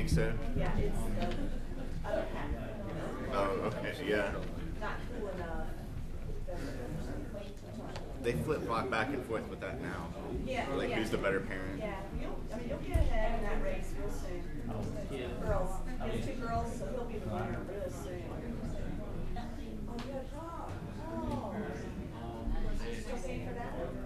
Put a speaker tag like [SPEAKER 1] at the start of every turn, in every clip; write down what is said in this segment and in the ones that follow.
[SPEAKER 1] think so?
[SPEAKER 2] Yeah, it's the other half.
[SPEAKER 1] Oh, okay, yeah.
[SPEAKER 2] Not cool enough.
[SPEAKER 1] They flip-flop back and forth with that now.
[SPEAKER 2] Yeah.
[SPEAKER 1] Like,
[SPEAKER 2] yeah.
[SPEAKER 1] who's the better parent?
[SPEAKER 2] Yeah, you'll get ahead in that race real soon. Girls. There's 2 girls, so he'll be the winner real soon. Oh, you got a dog. Oh. Still paying for that?
[SPEAKER 1] So 20.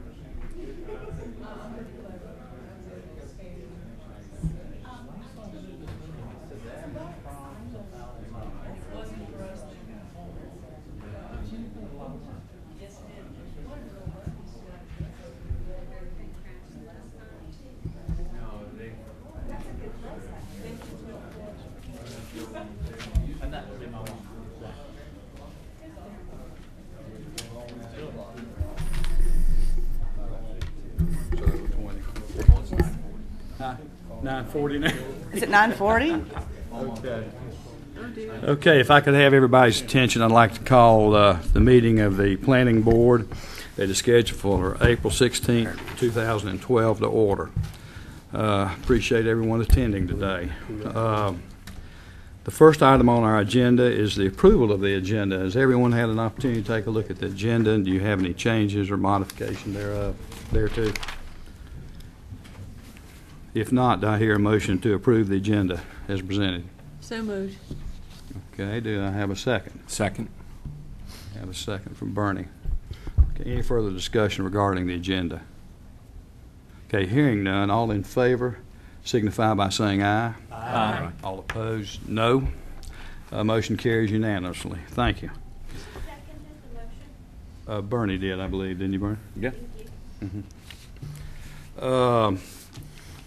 [SPEAKER 3] 9:40 now.
[SPEAKER 4] Is it 9:40?
[SPEAKER 3] Okay. Okay, if I could have everybody's attention, I'd like to call the meeting of the Planning Board that is scheduled for April 16th, 2012 to order. Appreciate everyone attending today. The first item on our agenda is the approval of the agenda. Has everyone had an opportunity to take a look at the agenda? And do you have any changes or modification thereof thereto? If not, do I hear a motion to approve the agenda as presented?
[SPEAKER 4] So moved.
[SPEAKER 3] Okay, do I have a second?
[SPEAKER 5] Second.
[SPEAKER 3] I have a second from Bernie. Okay, any further discussion regarding the agenda? Okay, hearing none, all in favor signify by saying aye.
[SPEAKER 5] Aye.
[SPEAKER 3] All opposed, no. Motion carries unanimously. Thank you. Bernie did, I believe, didn't you, Bernie?
[SPEAKER 5] Yeah.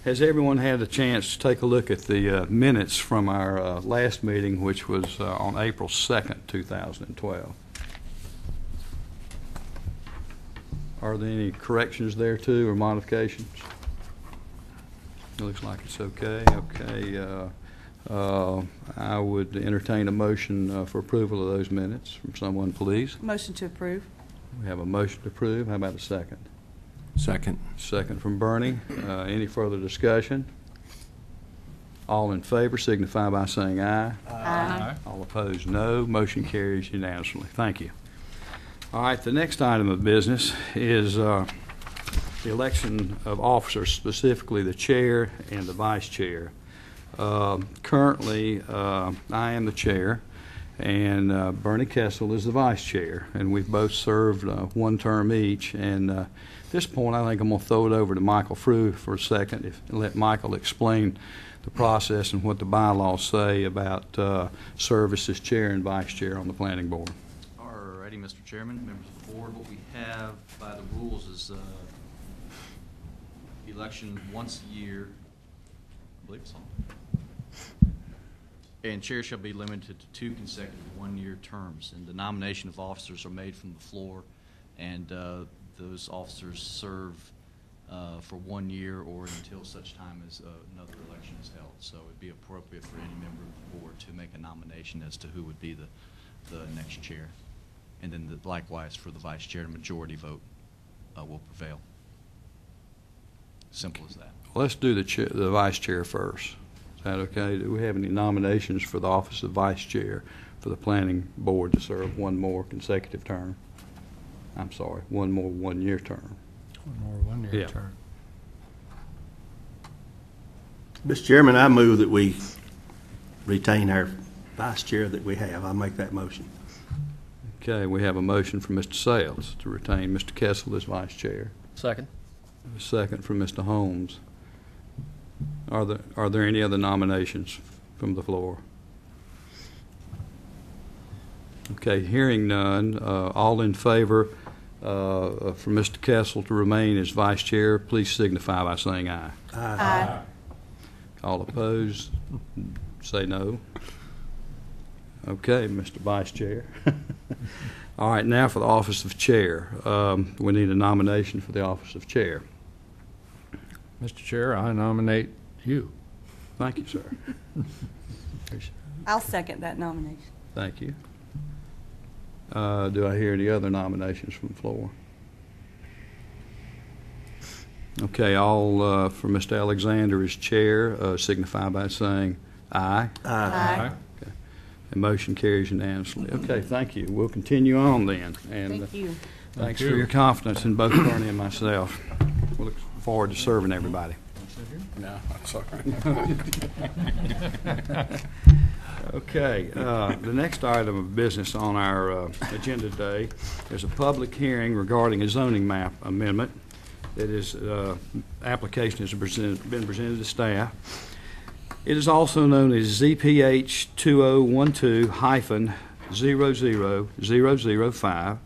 [SPEAKER 3] Has everyone had a chance to take a look at the minutes from our last meeting, which was on April 2nd, 2012? Are there any corrections there too or modifications? It looks like it's okay. Okay. I would entertain a motion for approval of those minutes from someone, please.
[SPEAKER 4] Motion to approve.
[SPEAKER 3] We have a motion to approve. How about a second?
[SPEAKER 5] Second.
[SPEAKER 3] Second from Bernie. Any further discussion? All in favor signify by saying aye.
[SPEAKER 4] Aye.
[SPEAKER 3] All opposed, no. Motion carries unanimously. Thank you. All right, the next item of business is the election of officers, specifically the chair and the vice chair. Currently, I am the chair, and Bernie Kessel is the vice chair, and we've both served one term each. And at this point, I think I'm going to throw it over to Michael Frew for a second and let Michael explain the process and what the bylaws say about service as chair and vice chair on the planning board.
[SPEAKER 6] Alrighty, Mr. Chairman, members of the board, what we have by the rules is election once a year, I believe it's on. And chair shall be limited to 2 consecutive one-year terms, and the nomination of officers are made from the floor, and those officers serve for 1 year or until such time as another election is held. So it'd be appropriate for any member of the board to make a nomination as to who would be the next chair. And then likewise for the vice chair, a majority vote will prevail. Simple as that.
[SPEAKER 3] Let's do the vice chair first. Is that okay? Do we have any nominations for the office of vice chair for the planning board to serve one more consecutive term? I'm sorry, one more one-year term.
[SPEAKER 5] One more one-year
[SPEAKER 3] Yeah.
[SPEAKER 5] term.
[SPEAKER 7] Mr. Chairman, I move that we retain our vice chair that we have. I make that motion.
[SPEAKER 3] Okay, we have a motion from Mr. Sales to retain Mr. Kessel as vice chair.
[SPEAKER 5] Second.
[SPEAKER 3] A second from Mr. Holmes. Are there any other nominations from the floor? Okay, hearing none, all in favor for Mr. Kessel to remain as vice chair, please signify by saying aye.
[SPEAKER 4] Aye.
[SPEAKER 3] All opposed, say no. Okay, Mr. Vice Chair. All right, now for the office of chair. We need a nomination for the office of chair.
[SPEAKER 5] Mr. Chair, I nominate you.
[SPEAKER 3] Thank you, sir.
[SPEAKER 4] I'll second that nomination.
[SPEAKER 3] Thank you. Do I hear any other nominations from the floor? Okay, all for Mr. Alexander as chair signify by saying Aye.
[SPEAKER 4] Aye.
[SPEAKER 3] The motion carries unanimously. Okay, thank you. We'll continue on then. And
[SPEAKER 4] Thank you.
[SPEAKER 3] thanks for your confidence in both Bernie and myself. We look forward to serving everybody.
[SPEAKER 5] No, that's all right.
[SPEAKER 3] Okay, the next item of business on our agenda today is a public hearing regarding a zoning map amendment. It is, application has been presented to staff. It is also known as ZPH 2012-00005,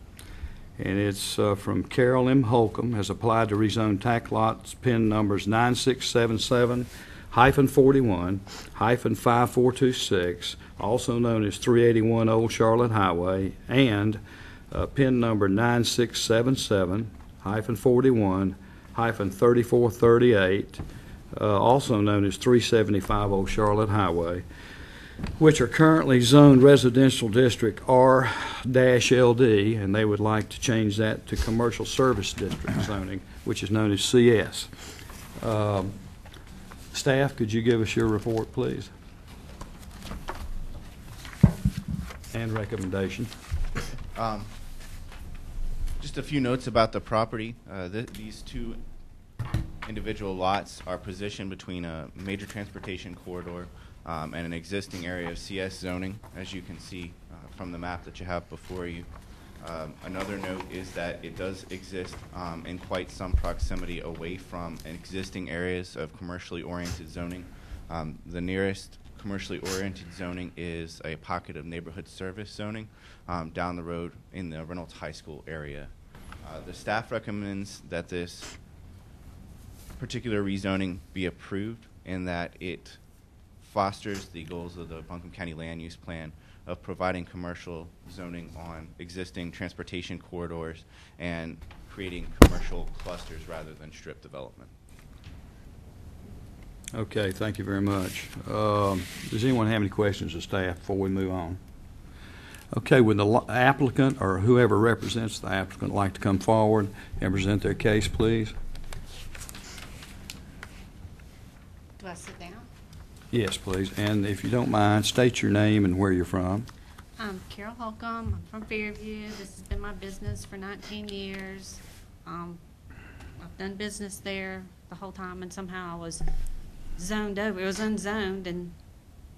[SPEAKER 3] and it's from Carol M. Holcombe, has applied to rezone tax lots, PIN numbers 9677-41-5426, also known as 381 Old Charlotte Highway, and PIN number 9677-41-3438, also known as 375 Old Charlotte Highway, which are currently zoned residential district R-LD, and they would like to change that to commercial service district zoning, which is known as CS. Staff, could you give us your report, please? And recommendation.
[SPEAKER 1] Just a few notes about the property. These two individual lots are positioned between a major transportation corridor and an existing area of CS zoning, as you can see from the map that you have before you. Another note is that it does exist in quite some proximity away from existing areas of commercially oriented zoning. The nearest commercially oriented zoning is a pocket of neighborhood service zoning down the road in the Reynolds High School area. The staff recommends that this particular rezoning be approved in that it fosters the goals of the Buncombe County Land Use Plan of providing commercial zoning on existing transportation corridors and creating commercial clusters rather than strip development.
[SPEAKER 3] Okay, thank you very much. Does anyone have any questions of staff before we move on? Okay, would the applicant or whoever represents the applicant like to come forward and present their case, please?
[SPEAKER 8] Do I sit down?
[SPEAKER 3] Yes, please. And if you don't mind, state your name and where you're from.
[SPEAKER 8] I'm Carol Holcombe. I'm from Fairview. This has been my business for 19 years. I've done business there the whole time, and somehow I was zoned over. It was unzoned, and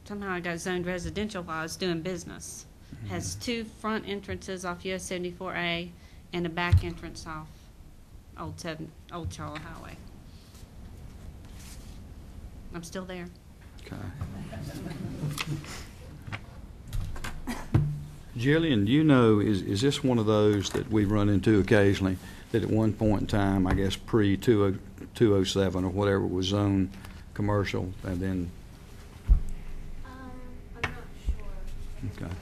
[SPEAKER 8] somehow I got zoned residential while I was doing business. Has two front entrances off US 74A and a back entrance off Old Charlotte Highway. I'm still there.
[SPEAKER 3] Okay. Jillian, do you know, is this one of those that we've run into occasionally that at one point in time, I guess pre-207 or whatever, was zoned commercial and then?
[SPEAKER 8] I'm not sure.
[SPEAKER 3] Okay.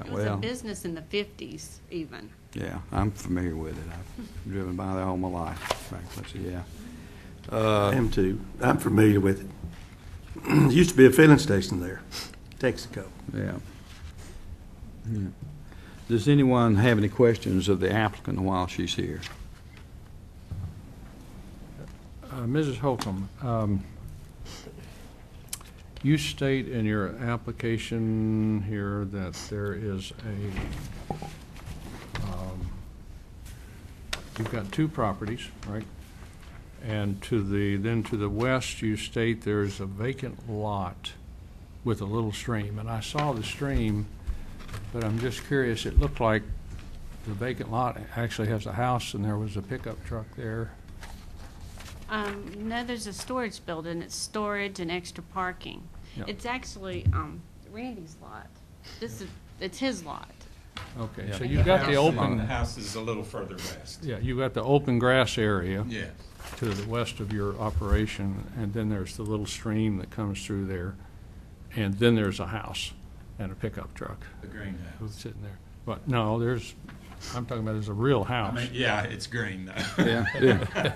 [SPEAKER 8] It was a business in the 50s even.
[SPEAKER 3] Yeah, I'm familiar with it. I've driven by there all my life. Frankly, yeah.
[SPEAKER 7] I am too. I'm familiar with it. There used to be a filling station there, Texaco.
[SPEAKER 3] Yeah. Yeah. Does anyone have any questions of the applicant while she's here?
[SPEAKER 5] Mrs. Holcombe, you state in your application here that there is you've got two properties, right? And to the west, you state there's a vacant lot with a little stream. And I saw the stream, but I'm just curious. It looked like the vacant lot actually has a house, and there was a pickup truck there.
[SPEAKER 8] No, there's a storage building. It's storage and extra parking.
[SPEAKER 5] Yep.
[SPEAKER 8] It's actually Randy's lot. It's his lot.
[SPEAKER 5] Okay,
[SPEAKER 9] Yeah.
[SPEAKER 5] so you've got the open.
[SPEAKER 9] The house is a little further west.
[SPEAKER 5] Yeah, you've got the open grass area.
[SPEAKER 9] Yes.
[SPEAKER 5] To the west of your operation, and then there's the little stream that comes through there, and then there's a house and a pickup truck
[SPEAKER 9] The greenhouse.
[SPEAKER 5] who's sitting there. But no, I'm talking about there's a real
[SPEAKER 9] I
[SPEAKER 5] house.
[SPEAKER 9] mean, yeah, it's green though.
[SPEAKER 3] Yeah, yeah.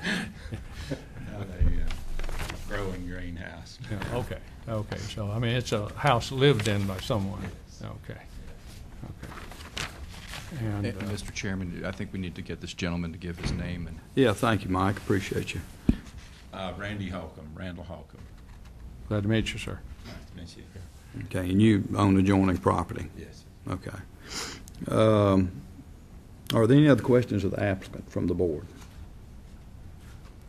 [SPEAKER 9] Not a growing greenhouse.
[SPEAKER 5] Yeah, okay, so I mean, it's a house lived in by someone. Okay. And
[SPEAKER 6] Mr. Chairman, I think we need to get this gentleman to give his name and.
[SPEAKER 3] Yeah, thank you, Mike. Appreciate you.
[SPEAKER 9] Randy Holcombe, Randall Holcombe.
[SPEAKER 5] Glad to meet you, sir.
[SPEAKER 9] Nice to meet you.
[SPEAKER 3] Okay, and you own adjoining property?
[SPEAKER 9] Yes.
[SPEAKER 3] Okay. Are there any other questions of the applicant from the board?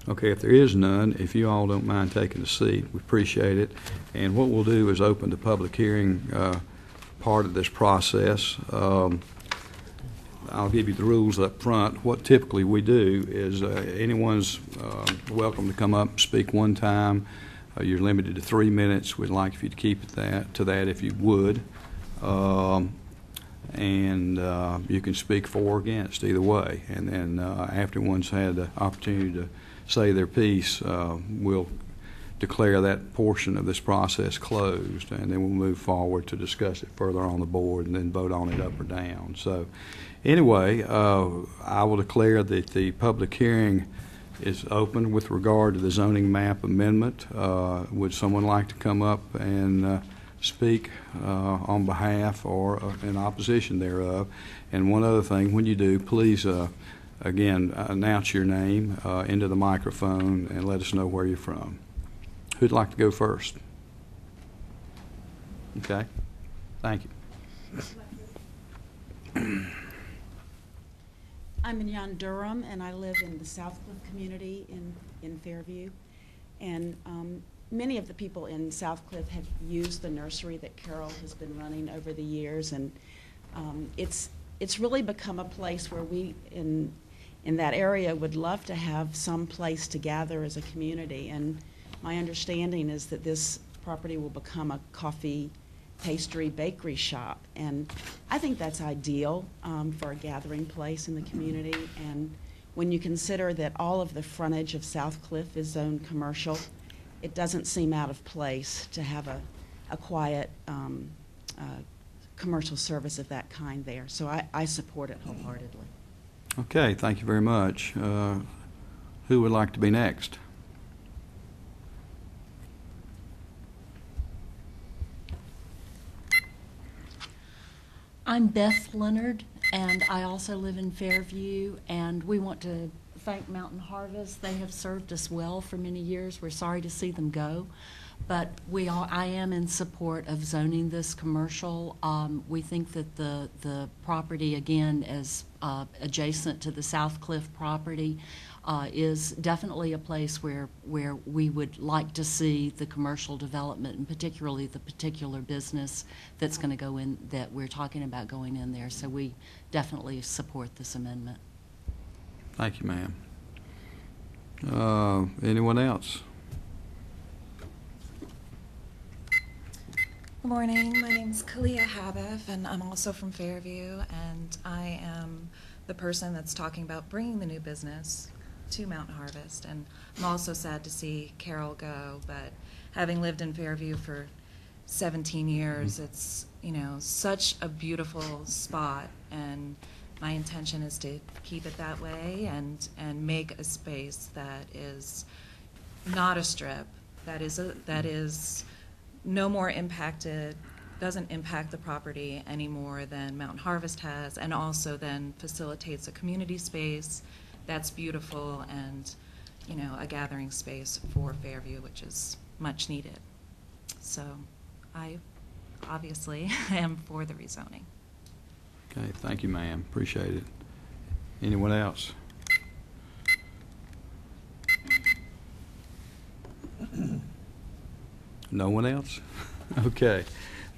[SPEAKER 3] Okay, if there is none, if you all don't mind taking a seat, we appreciate it. And what we'll do is open the public hearing part of this process. I'll give you the rules up front. What typically we do is anyone's welcome to come up and speak one time. You're limited to 3 minutes. We'd like for you to keep it to that if you would. And you can speak for or against either way. And then after one's had the opportunity to say their piece, we'll declare that portion of this process closed, and then we'll move forward to discuss it further on the board and then vote on it up or down. So anyway, I will declare that the public hearing is open with regard to the zoning map amendment. Would someone like to come up and speak on behalf or in opposition thereof? And one other thing, when you do, please again announce your name into the microphone and let us know where you're from. Who'd like to go first? Okay, thank you.
[SPEAKER 2] I'm Mignon Durham, and I live in the Southcliff community in Fairview. And many of the people in Southcliff have used the nursery that Carol has been running over the years, and it's really become a place where we in that area would love to have some place to gather as a community. And my understanding is that this property will become a coffee, pastry, bakery shop, and I think that's ideal for a gathering place in the community. And when you consider that all of the frontage of Southcliff is zoned commercial, it doesn't seem out of place to have a quiet commercial service of that kind there. So I support it wholeheartedly.
[SPEAKER 3] Okay, thank you very much. Who would like to be next?
[SPEAKER 10] I'm Beth Leonard, and I also live in Fairview, and we want to thank Mountain Harvest. They have served us well for many years. We're sorry to see them go, but I am in support of zoning this commercial. We think that the property, again, as adjacent to the Southcliff property, is definitely a place where we would like to see the commercial development, and particularly the particular business that's going to go in, that we're talking about going in there. So we definitely support this amendment.
[SPEAKER 3] Thank you, ma'am. Anyone else?
[SPEAKER 11] Good morning. My name's Kalia Habif, and I'm also from Fairview, and I am the person that's talking about bringing the new business to Mountain Harvest. And I'm also sad to see Carol go, but having lived in Fairview for 17 years, it's, you know, such a beautiful spot, and my intention is to keep it that way and make a space that is not a strip, that is no more impacted, doesn't impact the property any more than Mountain Harvest has, and also then facilitates a community space that's beautiful and, you know, a gathering space for Fairview, which is much needed. So I obviously am for the rezoning.
[SPEAKER 3] Okay, thank you, ma'am. Appreciate it. Anyone else? No one else? Okay.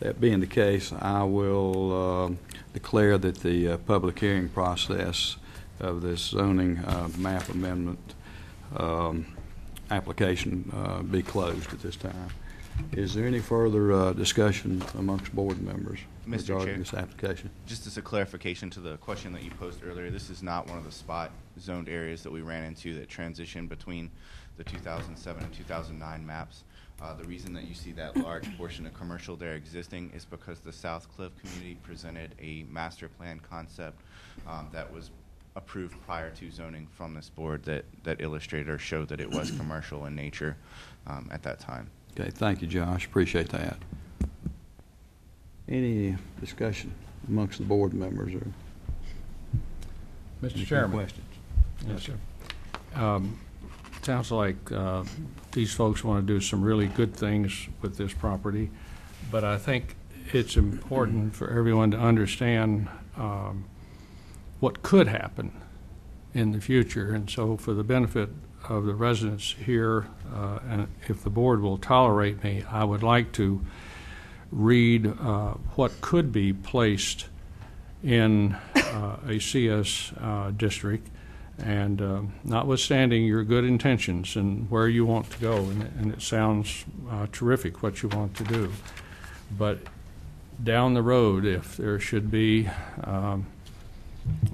[SPEAKER 3] That being the case, I will declare that the public hearing process of this zoning map amendment application be closed at this time. Is there any further discussion amongst board members
[SPEAKER 1] Mr.
[SPEAKER 3] regarding
[SPEAKER 1] Chair,
[SPEAKER 3] this application?
[SPEAKER 1] just as a clarification to the question that you posed earlier, this is not one of the spot zoned areas that we ran into that transitioned between the 2007 and 2009 maps. The reason that you see that large portion of commercial there existing is because the Southcliff community presented a master plan concept that was approved prior to zoning from this board that illustrated or showed that it was commercial in nature at that time.
[SPEAKER 3] Okay, thank you, Josh. Appreciate that. Any discussion amongst the board members or
[SPEAKER 5] Mr.
[SPEAKER 3] any
[SPEAKER 5] Chairman.
[SPEAKER 3] questions?
[SPEAKER 5] Yes, sir. Sounds like these folks want to do some really good things with this property, but I think it's important for everyone to understand what could happen in the future. And so for the benefit of the residents here, and if the board will tolerate me, I would like to read what could be placed in a CS district, and notwithstanding your good intentions and where you want to go, and it sounds terrific what you want to do, but down the road, if there should be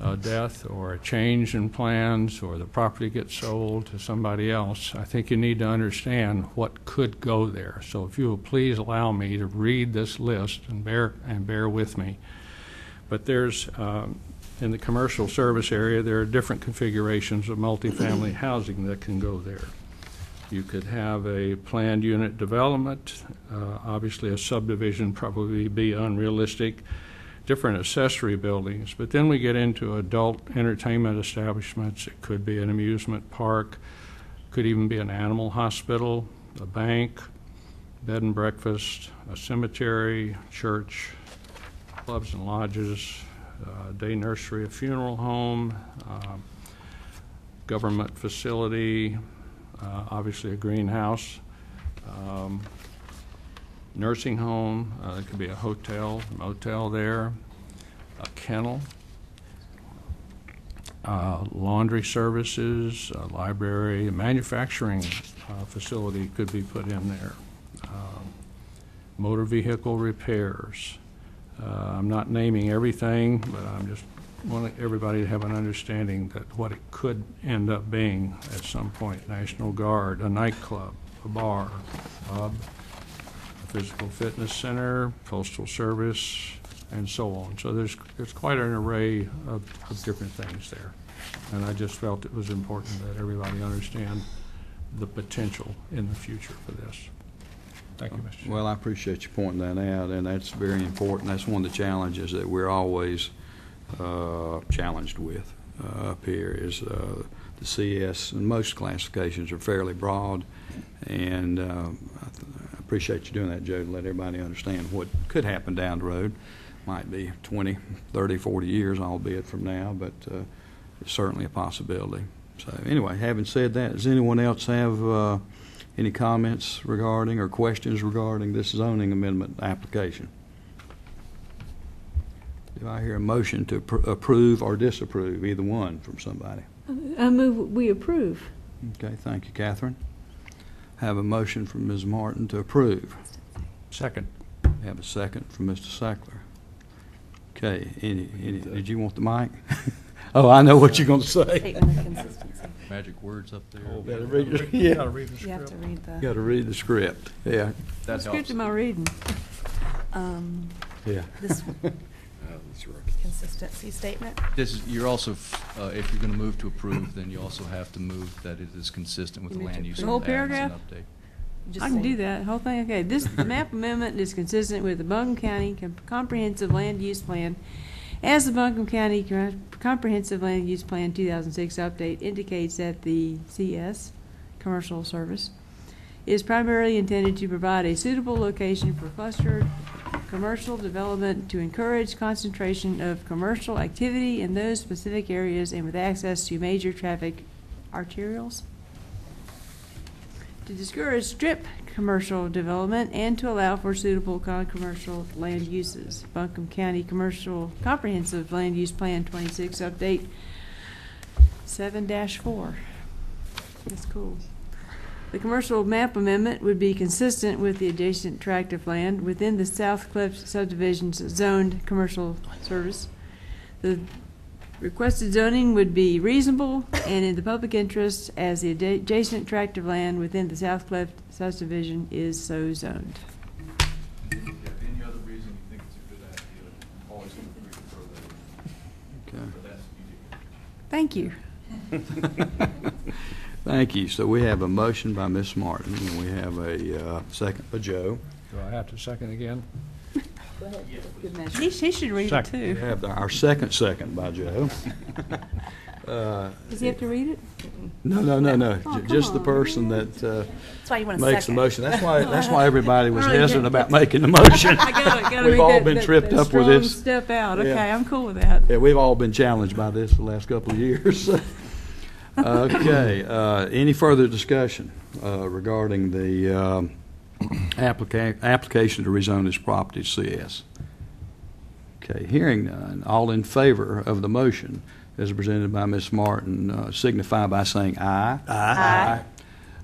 [SPEAKER 5] a death or a change in plans, or the property gets sold to somebody else, I think you need to understand what could go there. So if you will please allow me to read this list and bear with me. But there's in the commercial service area, there are different configurations of multifamily housing that can go there. You could have a planned unit development. Obviously, a subdivision probably be unrealistic. Different accessory buildings. But then we get into adult entertainment establishments. It could be an amusement park. Could even be an animal hospital, a bank, bed and breakfast, a cemetery, church, clubs and lodges, day nursery, a funeral home, government facility, obviously a greenhouse, nursing home, it could be a hotel, motel there, a kennel, laundry services, a library, a manufacturing facility could be put in there, motor vehicle repairs. I'm not naming everything, but I'm just wanting everybody to have an understanding that what it could end up being at some point. National Guard, a nightclub, a bar, a pub, a physical fitness center, postal service, and so on. So there's quite an array of different things there. And I just felt it was important that everybody understand the potential in the future for this. Thank you, Mr. Chairman.
[SPEAKER 3] Well, I appreciate you pointing that out, and that's very important. That's one of the challenges that we're always challenged with up here is the CS, and most classifications are fairly broad, and I appreciate you doing that, Joe, to let everybody understand what could happen down the road. Might be 20, 30, 40 years, albeit from now, but it's certainly a possibility. So anyway, having said that, does anyone else have any comments regarding or questions regarding this zoning amendment application? Do I hear a motion to approve or disapprove, either one, from somebody?
[SPEAKER 4] I move we approve.
[SPEAKER 3] Okay, thank you, Catherine. Have a motion from Ms. Martin to approve.
[SPEAKER 5] Second.
[SPEAKER 3] Have a second from Mr. Sackler. Okay, did you want the mic? Oh, I know what you're going to say.
[SPEAKER 4] Statement of consistency.
[SPEAKER 6] Magic words up there.
[SPEAKER 3] You gotta read the script.
[SPEAKER 5] Gotta read the
[SPEAKER 4] You have
[SPEAKER 5] script.
[SPEAKER 4] to read the.
[SPEAKER 3] You gotta read the script. Yeah.
[SPEAKER 6] That
[SPEAKER 4] What
[SPEAKER 6] helps.
[SPEAKER 4] script am I reading?
[SPEAKER 3] Yeah.
[SPEAKER 4] This consistency statement.
[SPEAKER 6] This is, you're also, if you're going to move to approve, then you also have to move that it is consistent with
[SPEAKER 4] You
[SPEAKER 6] the
[SPEAKER 4] move to
[SPEAKER 6] land use.
[SPEAKER 4] approve.
[SPEAKER 12] The whole
[SPEAKER 6] plans and
[SPEAKER 12] paragraph?
[SPEAKER 6] update.
[SPEAKER 4] Just
[SPEAKER 12] I can
[SPEAKER 4] say-
[SPEAKER 12] do that, whole thing, okay. The map amendment is consistent with the Buncombe County Comprehensive Land Use Plan as the Buncombe County Comprehensive Land Use Plan 2006 update indicates that the CS, commercial service, is primarily intended to provide a suitable location for clustered commercial development to encourage concentration of commercial activity in those specific areas and with access to major traffic arterials, to discourage strip commercial development and to allow for suitable commercial land uses. Buncombe County Commercial Comprehensive Land Use Plan 26 update 7-4. That's cool. The commercial map amendment would be consistent with the adjacent tract of land within the South Cliff subdivision's zoned commercial service. The requested zoning would be reasonable and in the public interest as the adjacent tract of land within the South Cliff subdivision is so zoned.
[SPEAKER 6] If you have any other reason you think it's a good idea, always feel free to throw that in.
[SPEAKER 3] Okay.
[SPEAKER 6] But that's
[SPEAKER 12] Thank you.
[SPEAKER 3] Thank you. So we have a motion by Ms. Martin, and we have a second by Joe.
[SPEAKER 5] Do I have to second again?
[SPEAKER 4] Good measure.
[SPEAKER 12] He should read it
[SPEAKER 5] Second.
[SPEAKER 3] We
[SPEAKER 12] too.
[SPEAKER 3] have our second by Joe.
[SPEAKER 12] Does he have to read it?
[SPEAKER 3] No.
[SPEAKER 12] Oh,
[SPEAKER 3] Just the
[SPEAKER 12] come on.
[SPEAKER 3] person that
[SPEAKER 11] That's why you want to
[SPEAKER 3] makes the
[SPEAKER 11] second.
[SPEAKER 3] motion. That's why everybody was
[SPEAKER 12] All right,
[SPEAKER 3] hesitant
[SPEAKER 12] yeah.
[SPEAKER 3] about making the motion.
[SPEAKER 12] I gotta
[SPEAKER 3] We've
[SPEAKER 12] read
[SPEAKER 3] all
[SPEAKER 12] that-
[SPEAKER 3] been
[SPEAKER 12] that-
[SPEAKER 3] tripped
[SPEAKER 12] that
[SPEAKER 3] up with
[SPEAKER 12] strong
[SPEAKER 3] this.
[SPEAKER 12] Step out. Okay,
[SPEAKER 3] Yeah.
[SPEAKER 12] I'm cool with that.
[SPEAKER 3] Yeah, we've all been challenged by this the last couple of years. Okay, any further discussion regarding the application to rezone this property to CS? Okay, hearing none, all in favor of the motion as presented by Ms. Martin signify by saying aye.
[SPEAKER 7] Aye.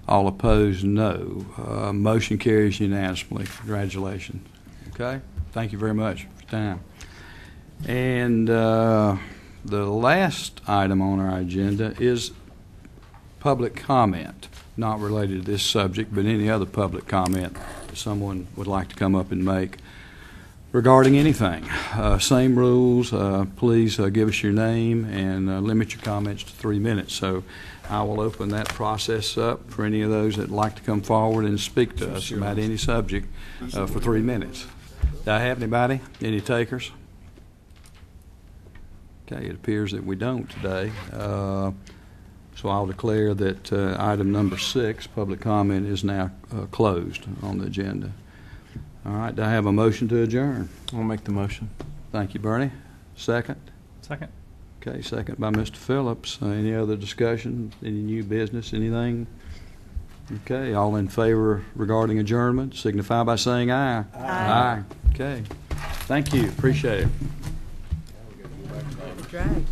[SPEAKER 3] All opposed, no. Motion carries unanimously. Congratulations. Okay, thank you very much for your time. And the last item on our agenda is public comment, not related to this subject, but any other public comment that someone would like to come up and make regarding anything. Same rules. Please give us your name and limit your comments to 3 minutes. So I will open that process up for any of those that like to come forward and speak to us about any subject for 3 minutes. Do I have anybody? Any takers? Okay, it appears that we don't today. So I'll declare that item number 6, public comment, is now closed on the agenda. All right, do I have a motion to adjourn?
[SPEAKER 13] I'll make the motion.
[SPEAKER 3] Thank you, Bernie. Second?
[SPEAKER 13] Second.
[SPEAKER 3] Okay, second by Mr. Phillips. Any other discussion? Any new business? Anything? Okay, all in favor regarding adjournment, signify by saying aye. Aye. Okay. Thank you. Appreciate it.
[SPEAKER 12] Drag.